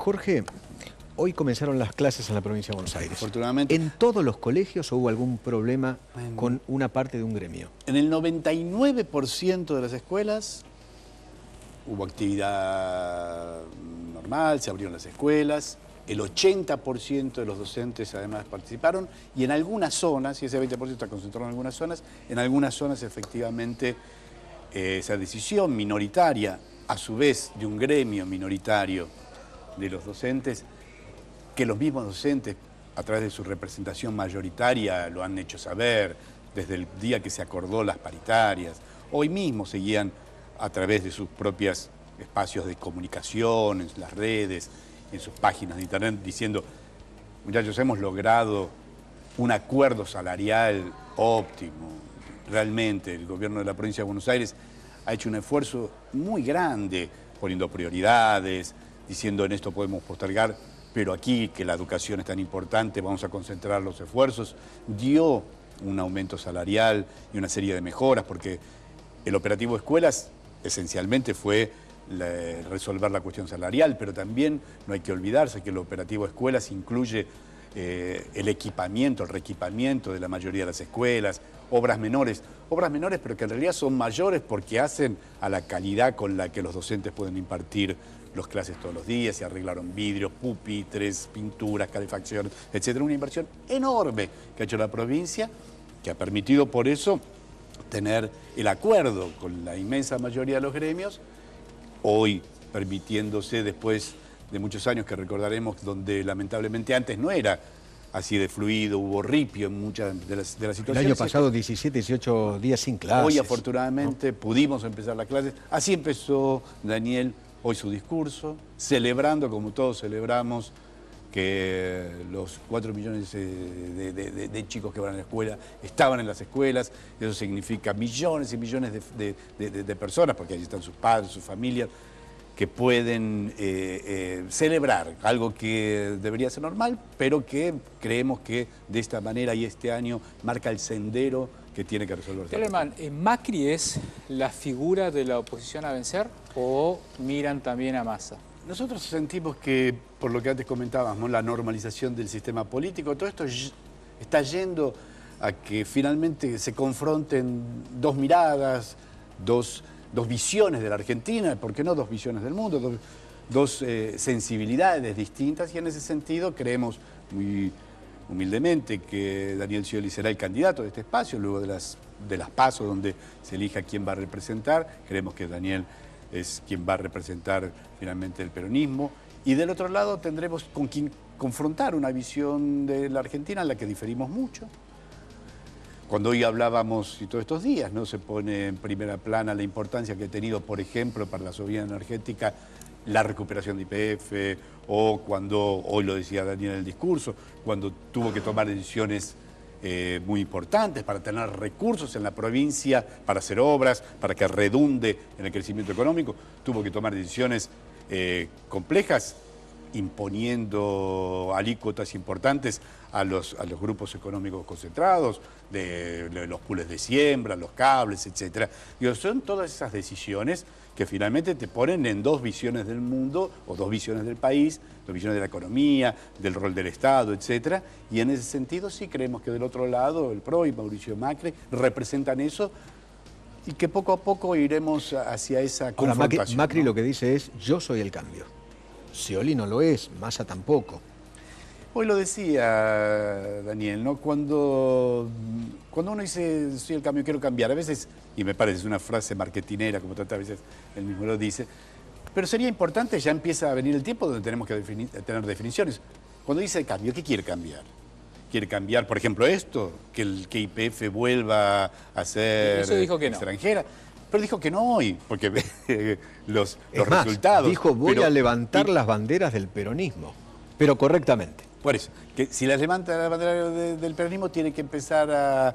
Jorge, hoy comenzaron las clases en la provincia de Buenos Aires. Afortunadamente. ¿En todos los colegios hubo algún problema con una parte de un gremio? En el 99% de las escuelas hubo actividad normal, se abrieron las escuelas, el 80% de los docentes además participaron y en algunas zonas, y ese 20% está concentrado en algunas zonas efectivamente esa decisión minoritaria, a su vez de un gremio minoritario de los docentes, que los mismos docentes a través de su representación mayoritaria lo han hecho saber desde el día que se acordó las paritarias. Hoy mismo seguían a través de sus propios espacios de comunicación, en las redes, en sus páginas de internet, diciendo: muchachos, hemos logrado un acuerdo salarial óptimo. Realmente el gobierno de la provincia de Buenos Aires ha hecho un esfuerzo muy grande, poniendo prioridades, diciendo en esto podemos postergar, pero aquí que la educación es tan importante, vamos a concentrar los esfuerzos. Dio un aumento salarial y una serie de mejoras, porque el operativo escuelas esencialmente fue resolver la cuestión salarial, pero también no hay que olvidarse que el operativo escuelas incluye el equipamiento, el reequipamiento de la mayoría de las escuelas, obras menores pero que en realidad son mayores porque hacen a la calidad con la que los docentes pueden impartir las clases todos los días. Se arreglaron vidrios, pupitres, pinturas, calefacción, etcétera. Una inversión enorme que ha hecho la provincia, que ha permitido por eso tener el acuerdo con la inmensa mayoría de los gremios, hoy permitiéndose después de muchos años que recordaremos, donde lamentablemente antes no era así de fluido, hubo ripio en muchas de las situaciones. El año pasado 17, 18 días sin clases. Hoy afortunadamente pudimos empezar las clases. Así empezó Daniel hoy su discurso, celebrando, como todos celebramos, que los 4 millones de chicos que van a la escuela estaban en las escuelas. Eso significa millones y millones de personas, porque allí están sus padres, sus familias, que pueden celebrar algo que debería ser normal, pero que creemos que de esta manera y este año marca el sendero que tiene que resolver. Telemann, ¿Macri es la figura de la oposición a vencer o miran también a Massa? Nosotros sentimos que, por lo que antes comentábamos, la normalización del sistema político, todo esto está yendo a que finalmente se confronten dos miradas, dos visiones de la Argentina, ¿por qué no dos visiones del mundo? Dos sensibilidades distintas, y en ese sentido creemos muy humildemente que Daniel Scioli será el candidato de este espacio, luego de las PASO, donde se elija quién va a representar. Creemos que Daniel es quien va a representar finalmente el peronismo, y del otro lado tendremos con quien confrontar una visión de la Argentina en la que diferimos mucho. Cuando hoy hablábamos, y todos estos días, ¿no?, se pone en primera plana la importancia que ha tenido, por ejemplo, para la soberanía energética, la recuperación de YPF, o cuando, hoy lo decía Daniel en el discurso, cuando tuvo que tomar decisiones muy importantes para tener recursos en la provincia, para hacer obras, para que redunde en el crecimiento económico, tuvo que tomar decisiones complejas, imponiendo alícuotas importantes a los grupos económicos concentrados, de los pools de siembra, los cables, etc. Son todas esas decisiones que finalmente te ponen en dos visiones del mundo, o dos visiones del país, dos visiones de la economía, del rol del Estado, etc. Y en ese sentido sí creemos que del otro lado el PRO y Mauricio Macri representan eso, y que poco a poco iremos hacia esa confrontación. Ahora, Macri, ¿no?, lo que dice es: yo soy el cambio. Scioli no lo es, Massa tampoco. Hoy lo decía Daniel, ¿no? Cuando uno dice soy el cambio, quiero cambiar, a veces, y me parece una frase marketinera, como tantas veces él mismo lo dice, pero sería importante, ya empieza a venir el tiempo donde tenemos que tener definiciones. Cuando dice el cambio, ¿qué quiere cambiar? ¿Quiere cambiar, por ejemplo, esto? Que YPF vuelva a ser extranjera. Pero dijo que no hoy, porque los resultados... Dijo: voy a levantar las banderas del peronismo, pero correctamente. Por eso, que si las levanta la bandera del peronismo, tiene que empezar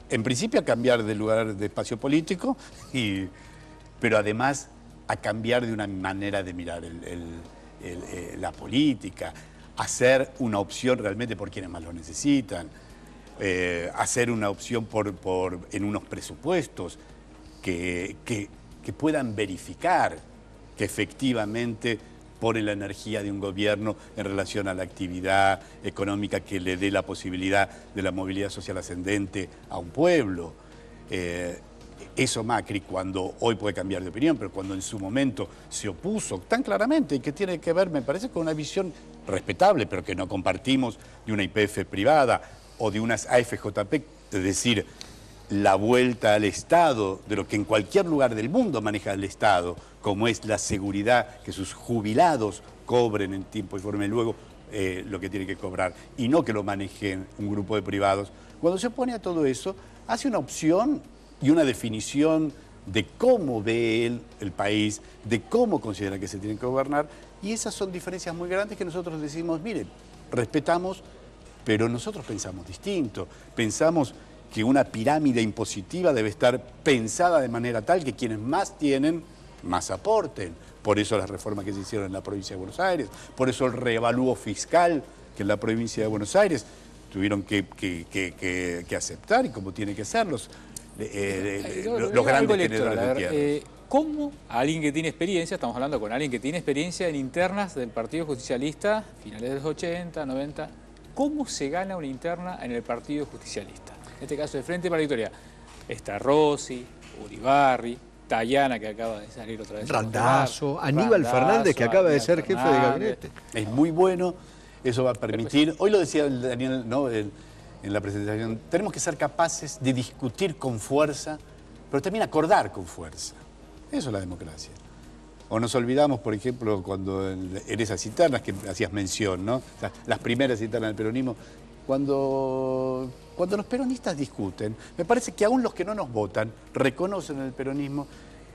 en principio, a cambiar de lugar de espacio político, pero además a cambiar de una manera de mirar la política, hacer una opción realmente por quienes más lo necesitan, hacer una opción en unos presupuestos que puedan verificar que efectivamente pone la energía de un gobierno en relación a la actividad económica que le dé la posibilidad de la movilidad social ascendente a un pueblo. Eso Macri, cuando hoy puede cambiar de opinión, pero cuando en su momento se opuso tan claramente, y que tiene que ver, me parece, con una visión respetable, pero que no compartimos, de una YPF privada o de unas AFJP, es decir, la vuelta al Estado, de lo que en cualquier lugar del mundo maneja el Estado, como es la seguridad que sus jubilados cobren en tiempo y forma y luego lo que tiene que cobrar, y no que lo manejen un grupo de privados. Cuando se opone a todo eso, hace una opción y una definición de cómo ve él el país, de cómo considera que se tiene que gobernar, y esas son diferencias muy grandes que nosotros decimos, mire, respetamos, pero nosotros pensamos distinto, pensamos que una pirámide impositiva debe estar pensada de manera tal que quienes más tienen, más aporten. Por eso las reformas que se hicieron en la provincia de Buenos Aires, por eso el reavalúo fiscal que en la provincia de Buenos Aires tuvieron que aceptar, y como tiene que ser los grandes tenedores de tierras. ¿Cómo alguien que tiene experiencia, estamos hablando con alguien que tiene experiencia en internas del Partido Justicialista, finales de los 80, 90, cómo se gana una interna en el Partido Justicialista? En este caso, de Frente para la Victoria, está Rossi, Uribarri, Tayana, que acaba de salir otra vez. Randazzo, Aníbal Fernández, que acaba de ser jefe de gabinete. Es muy bueno, eso va a permitir, hoy lo decía Daniel, ¿no?, en la presentación, tenemos que ser capaces de discutir con fuerza, pero también acordar con fuerza. Eso es la democracia. O nos olvidamos, por ejemplo, cuando en esas internas que hacías mención, ¿no? O sea, las primeras internas del peronismo, cuando los peronistas discuten, me parece que aún los que no nos votan reconocen en el peronismo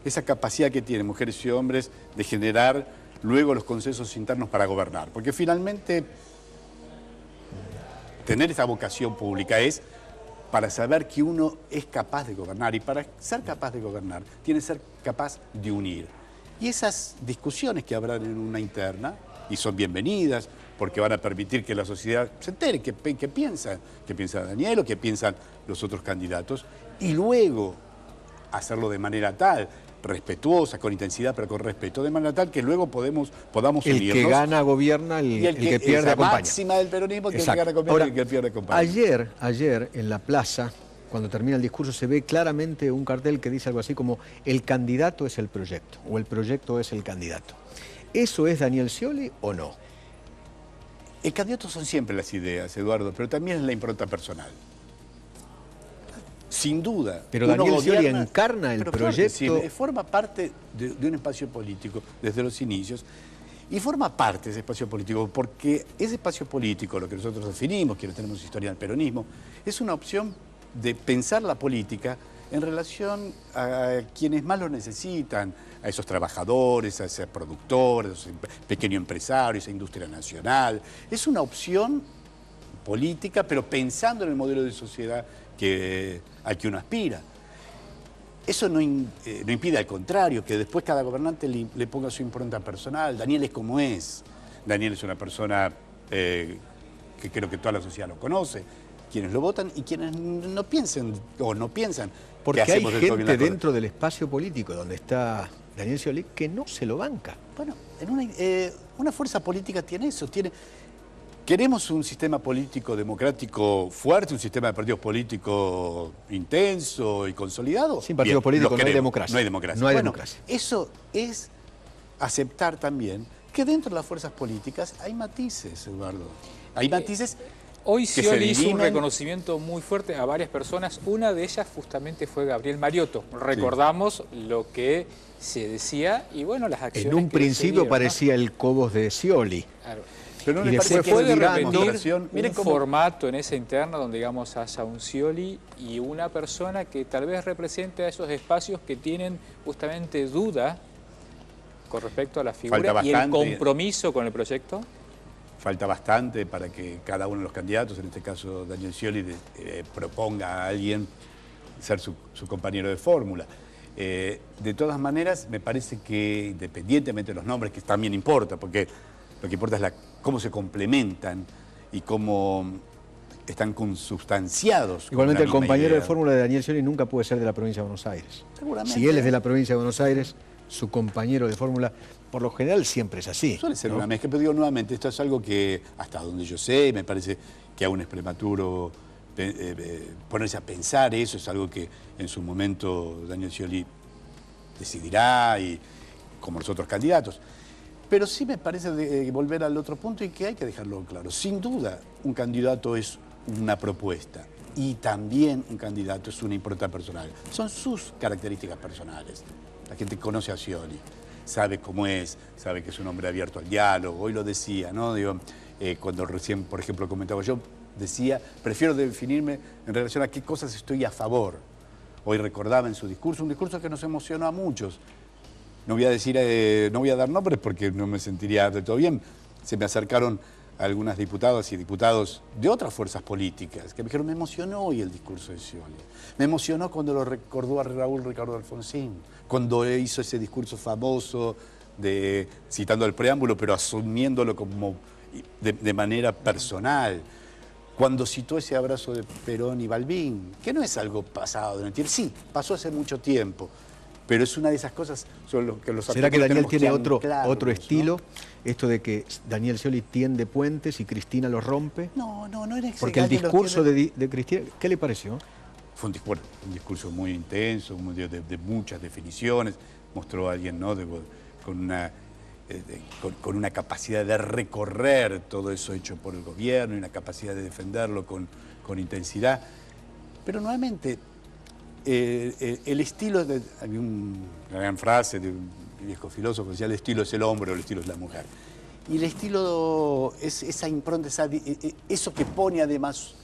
esa capacidad que tienen mujeres y hombres de generar luego los consensos internos para gobernar. Porque finalmente tener esa vocación pública es para saber que uno es capaz de gobernar, y para ser capaz de gobernar tiene que ser capaz de unir. Y esas discusiones que habrán en una interna, y son bienvenidas, porque van a permitir que la sociedad se entere qué piensa Daniel o qué piensan los otros candidatos, y luego hacerlo de manera tal, respetuosa, con intensidad, pero con respeto, de manera tal que luego podamos unirnos. El que gana gobierna, el que pierde acompaña. La máxima del peronismo, que el que gana gobierna y el que pierde acompaña. Ayer en la plaza, cuando termina el discurso, se ve claramente un cartel que dice algo así como: el candidato es el proyecto, o el proyecto es el candidato. ¿Eso es Daniel Scioli o no? El candidato son siempre las ideas, Eduardo, pero también es la impronta personal. Sin duda. Pero Daniel Scioli encarna el proyecto. Claro, sí, forma parte de un espacio político desde los inicios, y forma parte de ese espacio político porque ese espacio político, lo que nosotros definimos, quienes tenemos historia del peronismo, es una opción de pensar la política en relación a quienes más lo necesitan, a esos trabajadores, a esos productores, a esos pequeños empresarios, a esa industria nacional. Es una opción política, pero pensando en el modelo de sociedad al que uno aspira. Eso no impide, al contrario, que después cada gobernante le ponga su impronta personal. Daniel es como es. Daniel es una persona que creo que toda la sociedad lo conoce, quienes lo votan y quienes no piensen o no piensan. Porque hay gente dentro del espacio político donde está Daniel Scioli que no se lo banca. Bueno, una fuerza política tiene eso, queremos un sistema político democrático fuerte, un sistema de partidos políticos intenso y consolidado. Sin partidos políticos no hay democracia. No hay democracia. No hay democracia. Eso es aceptar también que dentro de las fuerzas políticas hay matices, Eduardo. Hay matices. Hoy Scioli hizo un reconocimiento muy fuerte a varias personas. Una de ellas justamente fue Gabriel Mariotto. Recordamos lo que se decía y bueno, las acciones. En un principio parecía el Cobos de Scioli. Claro. Pero no y les se puede repetir miren un formato en esa interna donde, digamos, haya un Scioli y una persona que tal vez represente a esos espacios que tienen justamente duda con respecto a la figura y el compromiso con el proyecto. Falta bastante para que cada uno de los candidatos, en este caso Daniel Scioli, proponga a alguien ser su compañero de fórmula. De todas maneras, me parece que independientemente de los nombres, que también importa, porque lo que importa es cómo se complementan y cómo están consubstanciados. Igualmente el compañero de fórmula de Daniel Scioli nunca puede ser de la provincia de Buenos Aires. Seguramente. Si él es de la provincia de Buenos Aires, su compañero de fórmula por lo general siempre es así. Suele ser ¿no? una mezcla, pero digo nuevamente, esto es algo que, hasta donde yo sé, me parece que aún es prematuro ponerse a pensar eso, es algo que en su momento Daniel Scioli decidirá, y como los otros candidatos. Pero sí me parece volver al otro punto y que hay que dejarlo claro. Sin duda, un candidato es una propuesta y también un candidato es una impronta personal. Son sus características personales. La gente conoce a Scioli, sabe cómo es, sabe que es un hombre abierto al diálogo. Hoy lo decía, ¿no? Digo, cuando recién, por ejemplo, comentaba yo, decía, prefiero definirme en relación a qué cosas estoy a favor. Hoy recordaba en su discurso, un discurso que nos emocionó a muchos. No voy a decir, no voy a dar nombres porque no me sentiría del todo bien. Se me acercaron algunas diputadas y diputados de otras fuerzas políticas que me dijeron, me emocionó hoy el discurso de Scioli. Me emocionó cuando lo recordó a Raúl Ricardo Alfonsín, cuando hizo ese discurso famoso citando el preámbulo, pero asumiéndolo como de manera personal. Cuando citó ese abrazo de Perón y Balbín, que no es algo pasado en el tiempo. Sí, pasó hace mucho tiempo, pero es una de esas cosas sobre lo que los ¿Será que Daniel tiene otro estilo? ¿No? Esto de que Daniel Scioli tiende puentes y Cristina los rompe. No era ese. Porque el discurso de Cristina, ¿qué le pareció? Fue un discurso muy intenso, de muchas definiciones. Mostró a alguien, ¿no? Con una capacidad de recorrer todo eso hecho por el gobierno y una capacidad de defenderlo con intensidad. Pero nuevamente, el estilo, había una gran frase de un viejo filósofo que decía, el estilo es el hombre o el estilo es la mujer. Y el estilo es esa impronta, eso que pone además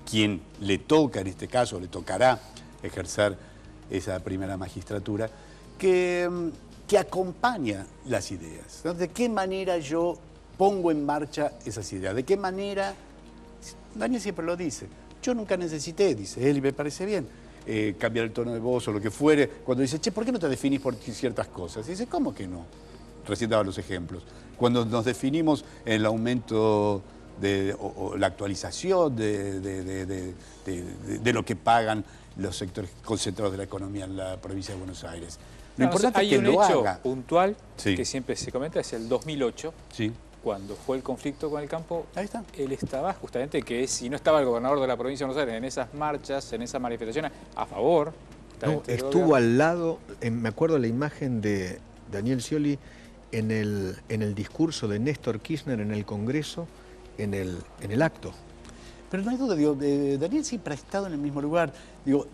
quien le toca, en este caso, le tocará ejercer esa primera magistratura, que acompaña las ideas, ¿no? ¿De qué manera yo pongo en marcha esas ideas? ¿De qué manera? Daniel siempre lo dice. Yo nunca necesité, dice él, y me parece bien, cambiar el tono de voz o lo que fuere. Cuando dice, che, ¿por qué no te definís por ciertas cosas? Y dice, ¿cómo que no? Recién daba los ejemplos. Cuando nos definimos en el aumento o la actualización de lo que pagan los sectores concentrados de la economía en la provincia de Buenos Aires. Lo importante es que lo haga. Hay un hecho puntual Sí. que siempre se comenta, es el 2008, Sí. cuando fue el conflicto con el campo. Ahí está. Él estaba justamente, si no estaba el gobernador de la provincia de Buenos Aires en esas marchas, en esas manifestaciones a favor. No, estuvo al lado, me acuerdo la imagen de Daniel Scioli en el discurso de Néstor Kirchner en el Congreso, en el acto. Pero no hay duda, digo, Daniel siempre ha estado en el mismo lugar, digo,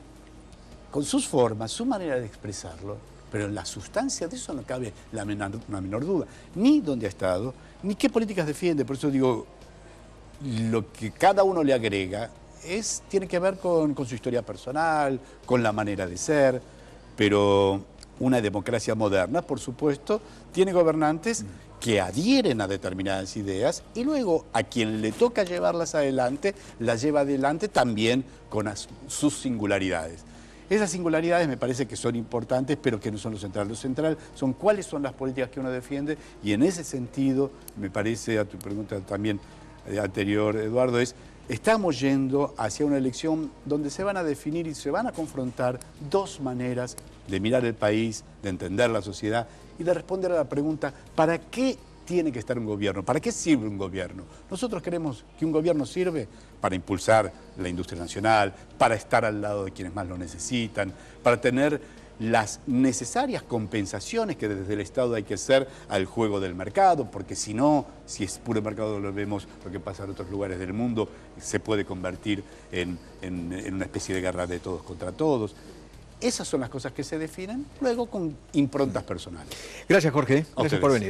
con sus formas, su manera de expresarlo, pero en la sustancia de eso no cabe la menor duda, ni dónde ha estado, ni qué políticas defiende. Por eso digo, lo que cada uno le agrega tiene que ver con su historia personal, con la manera de ser, pero una democracia moderna, por supuesto, tiene gobernantes que adhieren a determinadas ideas y luego a quien le toca llevarlas adelante, las lleva adelante también con sus singularidades. Esas singularidades me parece que son importantes, pero que no son lo central. Lo central son cuáles son las políticas que uno defiende, y en ese sentido, me parece, a tu pregunta también anterior, Eduardo, estamos yendo hacia una elección donde se van a definir y se van a confrontar dos maneras de mirar el país, de entender la sociedad y de responder a la pregunta, ¿para qué tiene que estar un gobierno? ¿Para qué sirve un gobierno? Nosotros creemos que un gobierno sirve para impulsar la industria nacional, para estar al lado de quienes más lo necesitan, para tener las necesarias compensaciones que desde el Estado hay que hacer al juego del mercado, porque si no, si es puro mercado, lo vemos lo que pasa en otros lugares del mundo, se puede convertir en una especie de guerra de todos contra todos. Esas son las cosas que se definen luego con improntas personales. Gracias, Jorge. Gracias por venir.